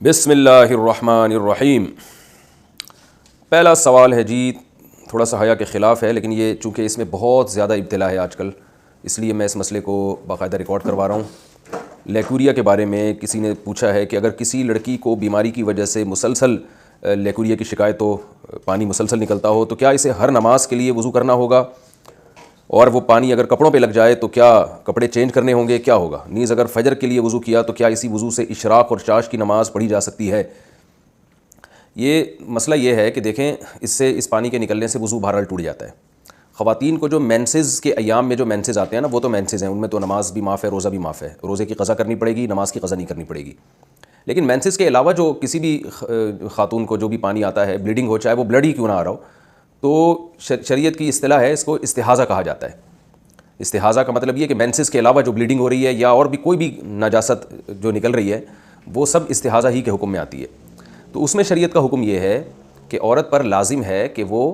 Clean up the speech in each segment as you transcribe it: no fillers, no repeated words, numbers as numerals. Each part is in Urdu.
بسم اللہ الرحمن الرحیم۔ پہلا سوال ہے جی، تھوڑا سا حیا کے خلاف ہے، لیکن یہ چونکہ اس میں بہت زیادہ ابتلا ہے آج کل، اس لیے میں اس مسئلے کو باقاعدہ ریکارڈ کروا رہا ہوں۔ لیکوریا کے بارے میں کسی نے پوچھا ہے کہ اگر کسی لڑکی کو بیماری کی وجہ سے مسلسل لیکوریا کی شکایت ہو، پانی مسلسل نکلتا ہو، تو کیا اسے ہر نماز کے لیے وضو کرنا ہوگا؟ اور وہ پانی اگر کپڑوں پہ لگ جائے تو کیا کپڑے چینج کرنے ہوں گے؟ کیا ہوگا؟ نیز اگر فجر کے لیے وضو کیا تو کیا اسی وضو سے اشراق اور چاش کی نماز پڑھی جا سکتی ہے؟ یہ مسئلہ یہ ہے کہ دیکھیں، اس پانی کے نکلنے سے وضو بہرحال ٹوٹ جاتا ہے۔ خواتین کو جو مینسز کے ایام میں جو مینسز آتے ہیں نا، وہ تو مینسز ہیں، ان میں تو نماز بھی معاف ہے، روزہ بھی معاف ہے، روزے کی قضا کرنی پڑے گی، نماز کی قضا نہیں کرنی پڑے گی۔ لیکن مینسز کے علاوہ جو کسی بھی خاتون کو جو بھی پانی آتا ہے، بلیڈنگ ہو، چاہے وہ بلڈ ہی کیوں نہ آ رہا ہو، تو شریعت کی اصطلاح ہے، اس کو استحاضہ کہا جاتا ہے۔ استحاضہ کا مطلب یہ کہ مینسز کے علاوہ جو بلیڈنگ ہو رہی ہے یا اور بھی کوئی بھی نجاست جو نکل رہی ہے، وہ سب استحاضہ ہی کے حکم میں آتی ہے۔ تو اس میں شریعت کا حکم یہ ہے کہ عورت پر لازم ہے کہ وہ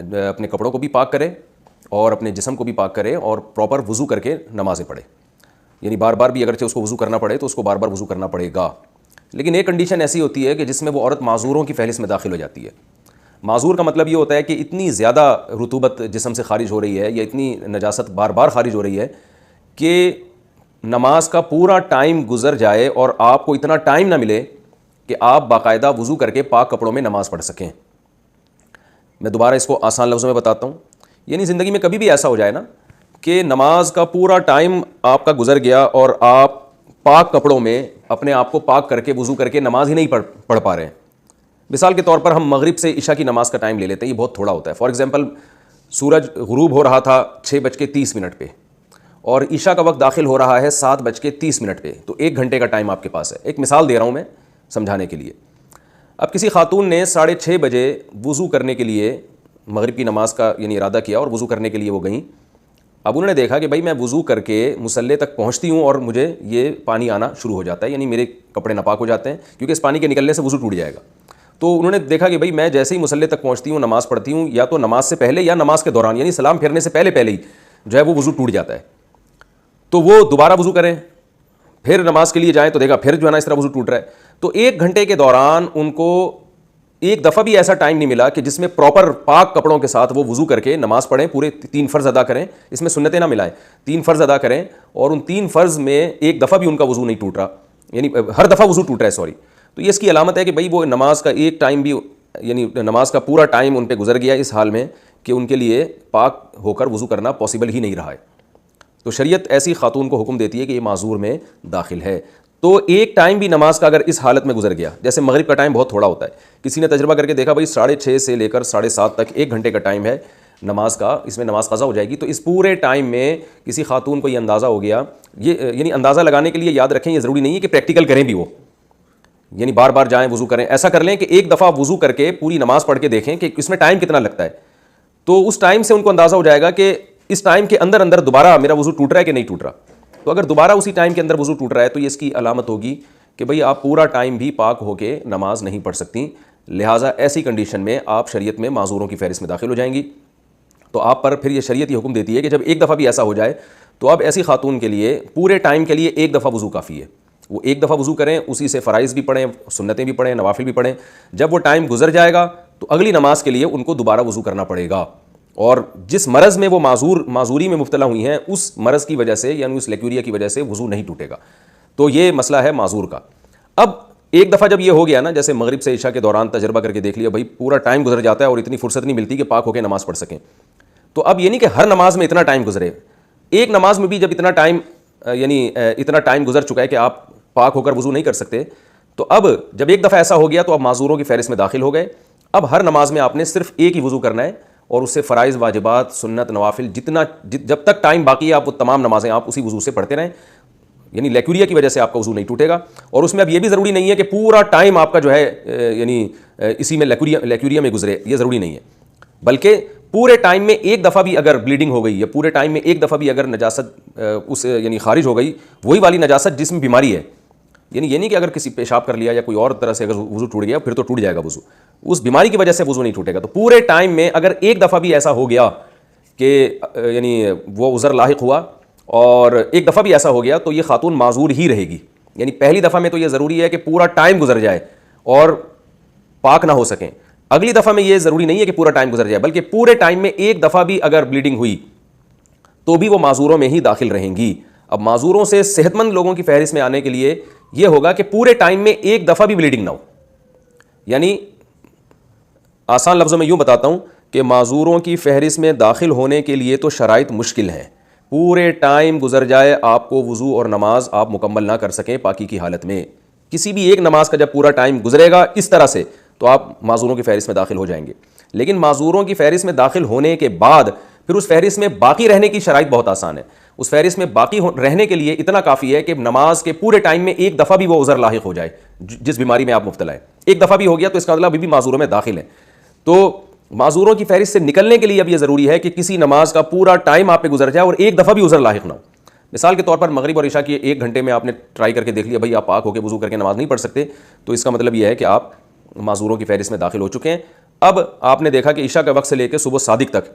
اپنے کپڑوں کو بھی پاک کرے اور اپنے جسم کو بھی پاک کرے اور پراپر وضو کر کے نمازیں پڑھے۔ یعنی بار بار بھی اگرچہ اس کو وضو کرنا پڑے تو اس کو بار بار وضو کرنا پڑے گا۔ لیکن ایک کنڈیشن ایسی ہوتی ہے کہ جس میں وہ عورت معذوروں کی فہرست میں داخل ہو جاتی ہے۔ معذور کا مطلب یہ ہوتا ہے کہ اتنی زیادہ رطوبت جسم سے خارج ہو رہی ہے یا اتنی نجاست بار بار خارج ہو رہی ہے کہ نماز کا پورا ٹائم گزر جائے اور آپ کو اتنا ٹائم نہ ملے کہ آپ باقاعدہ وضو کر کے پاک کپڑوں میں نماز پڑھ سکیں۔ میں دوبارہ اس کو آسان لفظوں میں بتاتا ہوں۔ یعنی زندگی میں کبھی بھی ایسا ہو جائے نا کہ نماز کا پورا ٹائم آپ کا گزر گیا اور آپ پاک کپڑوں میں اپنے آپ کو پاک کر کے وضو کر کے نماز ہی نہیں پڑھ پا رہے ہیں۔ مثال کے طور پر ہم مغرب سے عشاء کی نماز کا ٹائم لے لیتے ہیں، یہ بہت تھوڑا ہوتا ہے۔ فار ایگزامپل، سورج غروب ہو رہا تھا 6:30 پہ اور عشاء کا وقت داخل ہو رہا ہے 7:30 پہ، تو 1 گھنٹے کا ٹائم آپ کے پاس ہے۔ ایک مثال دے رہا ہوں میں سمجھانے کے لیے۔ اب کسی خاتون نے 6:30 بجے وضو کرنے کے لیے مغرب کی نماز کا یعنی ارادہ کیا اور وضو کرنے کے لیے وہ گئیں۔ اب انہوں نے دیکھا کہ بھائی میں وضو کر کے مصلی تک پہنچتی ہوں اور مجھے یہ پانی آنا شروع ہو جاتا ہے، یعنی میرے کپڑے ناپاک ہو جاتے ہیں کیونکہ اس پانی کے نکلنے سے وضو ٹوٹ جائے گا۔ تو انہوں نے دیکھا کہ بھائی میں جیسے ہی مصلی تک پہنچتی ہوں، نماز پڑھتی ہوں، یا تو نماز سے پہلے یا نماز کے دوران، یعنی سلام پھیرنے سے پہلے ہی جو ہے وہ وضو ٹوٹ جاتا ہے۔ تو وہ دوبارہ وضو کریں، پھر نماز کے لیے جائیں تو دیکھا پھر جو ہے نا اس طرح وضو ٹوٹ رہا ہے۔ تو 1 گھنٹے کے دوران ان کو ایک دفعہ بھی ایسا ٹائم نہیں ملا کہ جس میں پراپر پاک کپڑوں کے ساتھ وہ وضو کر کے نماز پڑھیں، پورے 3 فرض ادا کریں، اس میں سنتیں نہ ملائیں، 3 فرض ادا کریں، اور ان 3 فرض میں ایک دفعہ بھی ان کا وضو نہیں ٹوٹ رہا، یعنی ہر دفعہ وضو ٹوٹ رہا ہے، سوری۔ تو یہ اس کی علامت ہے کہ بھائی وہ نماز کا ایک ٹائم بھی، یعنی نماز کا پورا ٹائم ان پہ گزر گیا اس حال میں کہ ان کے لیے پاک ہو کر وضو کرنا پاسبل ہی نہیں رہا ہے۔ تو شریعت ایسی خاتون کو حکم دیتی ہے کہ یہ معذور میں داخل ہے۔ تو ایک ٹائم بھی نماز کا اگر اس حالت میں گزر گیا، جیسے مغرب کا ٹائم بہت تھوڑا ہوتا ہے، کسی نے تجربہ کر کے دیکھا بھائی 6:30 سے لے کر 7:30 تک 1 گھنٹے کا ٹائم ہے نماز کا، اس میں نماز قضا ہو جائے گی، تو اس پورے ٹائم میں کسی خاتون کو یہ اندازہ ہو گیا، یعنی اندازہ لگانے کے لیے یاد رکھیں یہ ضروری نہیں ہے کہ پریکٹیکل کریں بھی، وہ یعنی بار بار جائیں وضو کریں، ایسا کر لیں کہ ایک دفعہ وضو کر کے پوری نماز پڑھ کے دیکھیں کہ اس میں ٹائم کتنا لگتا ہے، تو اس ٹائم سے ان کو اندازہ ہو جائے گا کہ اس ٹائم کے اندر دوبارہ میرا وضو ٹوٹ رہا ہے کہ نہیں ٹوٹ رہا۔ تو اگر دوبارہ اسی ٹائم کے اندر وضو ٹوٹ رہا ہے تو یہ اس کی علامت ہوگی کہ بھئی آپ پورا ٹائم بھی پاک ہو کے نماز نہیں پڑھ سکتی، لہٰذا ایسی کنڈیشن میں آپ شریعت میں معذوروں کی فہرست میں داخل ہو جائیں گی۔ تو آپ پر پھر یہ شریعت یہ حکم دیتی ہے کہ جب ایک دفعہ بھی ایسا ہو جائے تو اب ایسی خاتون کے لیے پورے ٹائم کے لیے ایک دفعہ وضو کافی ہے، وہ ایک دفعہ وضو کریں، اسی سے فرائض بھی پڑھیں، سنتیں بھی پڑھیں، نوافل بھی پڑھیں۔ جب وہ ٹائم گزر جائے گا تو اگلی نماز کے لیے ان کو دوبارہ وضو کرنا پڑے گا، اور جس مرض میں وہ معذوری میں مبتلا ہوئی ہیں اس مرض کی وجہ سے، یعنی اس لیکوریا کی وجہ سے وضو نہیں ٹوٹے گا۔ تو یہ مسئلہ ہے معذور کا۔ اب ایک دفعہ جب یہ ہو گیا نا، جیسے مغرب سے عشاء کے دوران تجربہ کر کے دیکھ لیا، بھائی پورا ٹائم گزر جاتا ہے اور اتنی فرصت نہیں ملتی کہ پاک ہو کے نماز پڑھ سکیں، تو اب یہ نہیں کہ ہر نماز میں اتنا ٹائم گزرے، ایک نماز میں بھی جب اتنا ٹائم گزر چکا ہے کہ آپ پاک ہو کر وضو نہیں کر سکتے، تو اب جب ایک دفعہ ایسا ہو گیا تو آپ معذوروں کی فہرست میں داخل ہو گئے۔ اب ہر نماز میں آپ نے صرف ایک ہی وضو کرنا ہے، اور اس سے فرائض، واجبات، سنت، نوافل جب تک ٹائم باقی ہے آپ وہ تمام نمازیں آپ اسی وضو سے پڑھتے رہیں، یعنی لیکوریا کی وجہ سے آپ کا وضو نہیں ٹوٹے گا۔ اور اس میں اب یہ بھی ضروری نہیں ہے کہ پورا ٹائم آپ کا جو ہے یعنی اسی میں لیکوریا میں گزرے، یہ ضروری نہیں ہے، بلکہ پورے ٹائم میں ایک دفعہ بھی اگر بلیڈنگ ہو گئی یا پورے ٹائم میں ایک دفعہ بھی اگر نجاست یعنی خارج ہو گئی، وہی والی نجاست جس میں بیماری ہے، یعنی یہ نہیں کہ اگر کسی پیشاب کر لیا یا کوئی اور طرح سے اگر وضو ٹوٹ گیا پھر تو ٹوٹ جائے گا وضو، اس بیماری کی وجہ سے وضو نہیں ٹوٹے گا۔ تو پورے ٹائم میں اگر ایک دفعہ بھی ایسا ہو گیا کہ یعنی وہ عذر لاحق ہوا اور ایک دفعہ بھی ایسا ہو گیا تو یہ خاتون معذور ہی رہے گی، یعنی پہلی دفعہ میں تو یہ ضروری ہے کہ پورا ٹائم گزر جائے اور پاک نہ ہو سکیں. اگلی دفعہ میں یہ ضروری نہیں ہے کہ پورا ٹائم گزر جائے، بلکہ پورے ٹائم میں ایک دفعہ بھی اگر بلیڈنگ ہوئی تو بھی وہ معذوروں میں ہی داخل رہیں گی. اب معذوروں سے صحت مند لوگوں کی فہرست میں آنے کے لیے یہ ہوگا کہ پورے ٹائم میں ایک دفعہ بھی بلیڈنگ نہ ہو. یعنی آسان لفظوں میں یوں بتاتا ہوں کہ معذوروں کی فہرست میں داخل ہونے کے لیے تو شرائط مشکل ہیں. پورے ٹائم گزر جائے، آپ کو وضو اور نماز آپ مکمل نہ کر سکیں پاکی کی حالت میں. کسی بھی ایک نماز کا جب پورا ٹائم گزرے گا اس طرح سے تو آپ معذوروں کی فہرست میں داخل ہو جائیں گے. لیکن معذوروں کی فہرست میں داخل ہونے کے بعد پھر اس فہرست میں باقی رہنے کی شرائط بہت آسان ہے. اس فہرست میں باقی رہنے کے لیے اتنا کافی ہے کہ نماز کے پورے ٹائم میں ایک دفعہ بھی وہ عذر لاحق ہو جائے جس بیماری میں آپ مبتلا ہیں. ایک دفعہ بھی ہو گیا تو اس کا مطلب ابھی بھی معذوروں میں داخل ہے. تو معذوروں کی فہرست سے نکلنے کے لیے اب یہ ضروری ہے کہ کسی نماز کا پورا ٹائم آپ پہ گزر جائے اور ایک دفعہ بھی عذر لاحق نہ ہو. مثال کے طور پر مغرب اور عشاء کی 1 گھنٹے میں آپ نے ٹرائی کر کے دیکھ لیا بھائی آپ پاک ہو کے وضو کر کے نماز نہیں پڑھ سکتے، تو اس کا مطلب یہ ہے کہ آپ معذوروں کی فہرست میں داخل ہو چکے ہیں. اب آپ نے دیکھا کہ عشاء کا وقت سے لے کے صبح صادق تک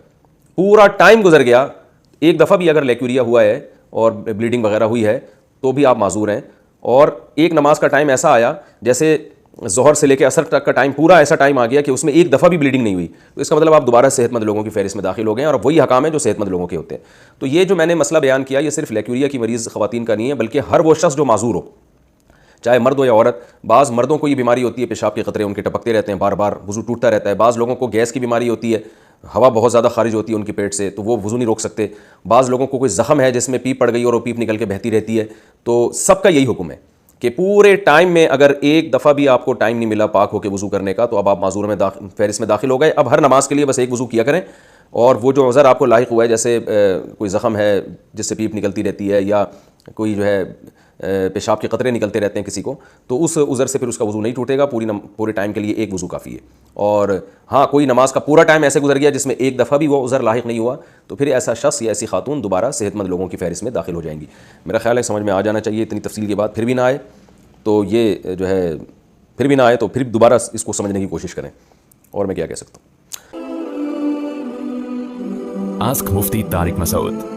پورا ٹائم گزر گیا، ایک دفعہ بھی اگر لیکوریا ہوا ہے اور بلیڈنگ وغیرہ ہوئی ہے تو بھی آپ معذور ہیں. اور ایک نماز کا ٹائم ایسا آیا جیسے ظہر سے لے کے عصر تک کا ٹائم پورا ایسا ٹائم آ گیا کہ اس میں ایک دفعہ بھی بلیڈنگ نہیں ہوئی، تو اس کا مطلب آپ دوبارہ صحت مند لوگوں کی فہرست میں داخل ہو گئے ہیں، اور وہی حکام ہیں جو صحت مند لوگوں کے ہوتے ہیں. تو یہ جو میں نے مسئلہ بیان کیا یہ صرف لیکوریا کی مریض خواتین کا نہیں ہے، بلکہ ہر وہ شخص جو معذور ہو، چاہے مرد ہو یا عورت. بعض مردوں کو یہ بیماری ہوتی ہے، پیشاب کے قطرے ان کے ٹپکتے رہتے ہیں، بار بار وضو ٹوٹتا رہتا ہے. بعض لوگوں کو گیس کی بیماری ہوتی ہے، ہوا بہت زیادہ خارج ہوتی ہے ان کے پیٹ سے تو وہ وضو نہیں روک سکتے. بعض لوگوں کو کوئی زخم ہے جس میں پیپ پڑ گئی اور وہ پیپ نکل کے بہتی رہتی ہے. تو سب کا یہی حکم ہے کہ پورے ٹائم میں اگر ایک دفعہ بھی آپ کو ٹائم نہیں ملا پاک ہو کے وضو کرنے کا تو اب آپ معذور میں فہرست میں داخل ہو گئے. اب ہر نماز کے لیے بس ایک وضو کیا کریں، اور وہ جو عذر آپ کو لاحق ہوا ہے جیسے کوئی زخم ہے جس سے پیپ نکلتی رہتی ہے، یا کوئی جو ہے پیشاب کے قطرے نکلتے رہتے ہیں کسی کو، تو اس عذر سے پھر اس کا وضو نہیں ٹوٹے گا. پورے ٹائم کے لیے ایک وضو کافی ہے. اور ہاں کوئی نماز کا پورا ٹائم ایسے گزر گیا جس میں ایک دفعہ بھی وہ عذر لاحق نہیں ہوا تو پھر ایسا شخص یا ایسی خاتون دوبارہ صحت مند لوگوں کی فہرست میں داخل ہو جائیں گی. میرا خیال ہے سمجھ میں آ جانا چاہیے. اتنی تفصیل کے بعد پھر بھی نہ آئے تو یہ جو ہے پھر بھی نہ آئے تو پھر دوبارہ اس کو سمجھنے کی کوشش کریں. اور میں کیا کہہ سکتا ہوں. آسک مفتی طارق مسعود.